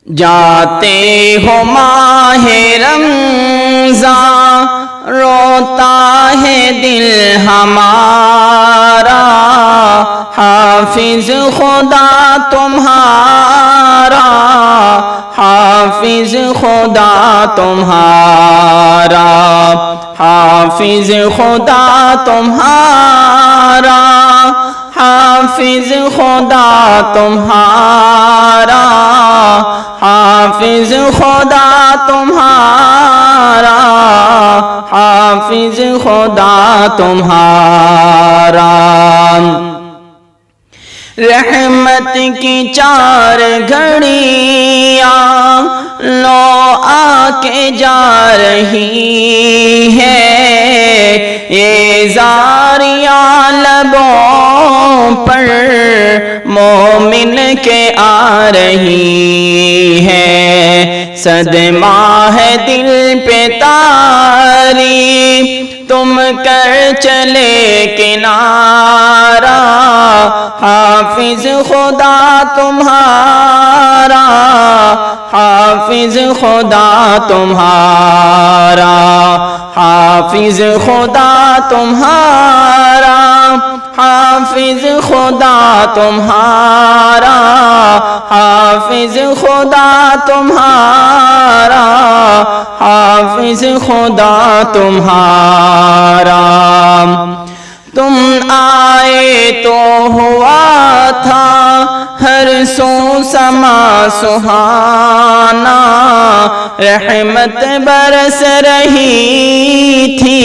جاتے ہو ماہ رمضان روتا ہے دل ہمارا، حافظ خدا تمہارا، حافظ خدا تمہارا، حافظ خدا تمہارا، حافظ خدا تمہارا، حافظ خدا تمہارا، حافظ خدا تمہارا۔ رحمت کی 4 گھڑیاں لو آ کے جا رہی ہے، یہ زاریاں لبوں پر مومن کے آ رہی ہے، صدمہ ہے دل پہ طاری تم کر چلے کنارہ، حافظ خدا تمہارا، حافظ خدا تمہارا، حافظ خدا تمہارا، حافظ خدا تمہارا، حافظ خدا تمہارا، حافظ خدا تمہارا۔ تم آئے تو ہوا تھا ہر سو سما سہانا، رحمت برس رہی تھی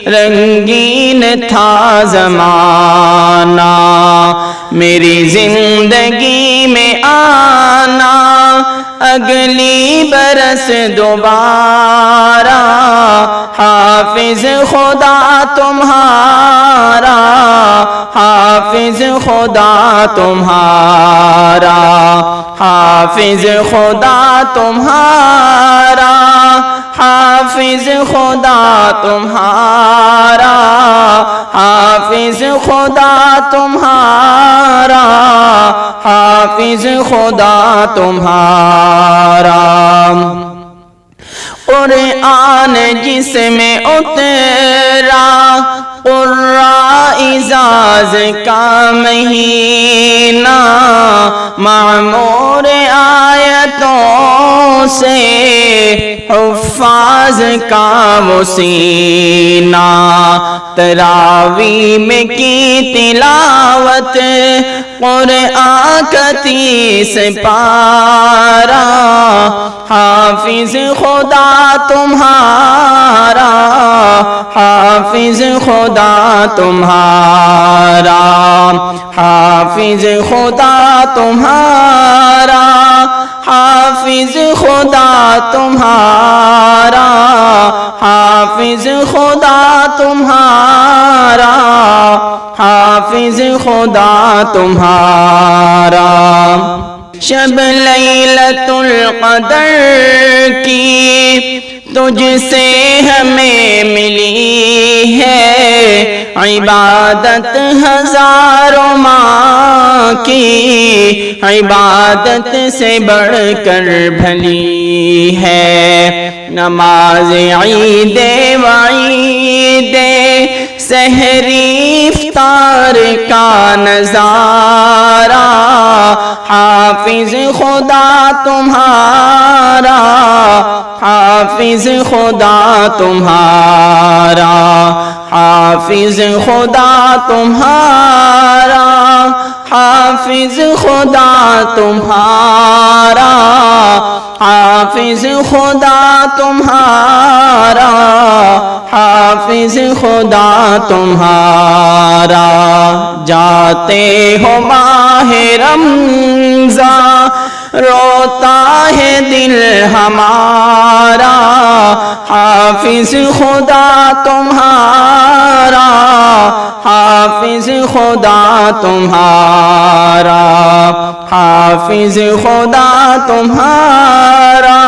رنگین تھا زمانہ، میری زندگی میں آنا اگلی برس دوبارہ، حافظ خدا تمہارا، حافظ خدا تمہارا، حافظ خدا تمہارا، حافظ خدا تمہارا، حافظ خدا تمہارا، حافظ خدا تمہارا۔ قرآن جس میں اترا قرآن اعزاز کا مہینہ، معمور آیتوں سے حفاظ کا وہ سینہ، تراویح میں کی تلاوت قرآن کا 30 پارہ، حافظ خدا تمہارا، حافظ خدا تمہارا، حافظ خدا تمہارا، حافظ خدا تمہارا، حافظ خدا تمہارا، حافظ خدا تمہارا۔ شب لیلۃ القدر کی تجھ سے ہمیں ملی ہے، عبادت ہزاروں ماہ کی عبادت سے بڑھ کر بھلی ہے، نماز عید وعید سحری افطار کا نظارہ، حافظ خدا تمہارا، حافظ خدا تمہارا، حافظ خدا تمہارا، حافظ خدا تمہارا، حافظ خدا تمہارا، حافظ خدا تمہارا۔ جاتے ہو ماہ رمضان روتا ہے دل ہمارا، حافظ خدا تمہارا، حافظ خدا تمہارا، حافظ خدا تمہارا،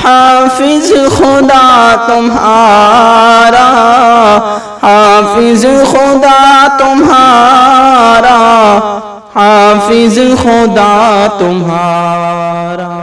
حافظ خدا تمہارا، حافظ خدا تمہارا، حافظ خدا تمہارا۔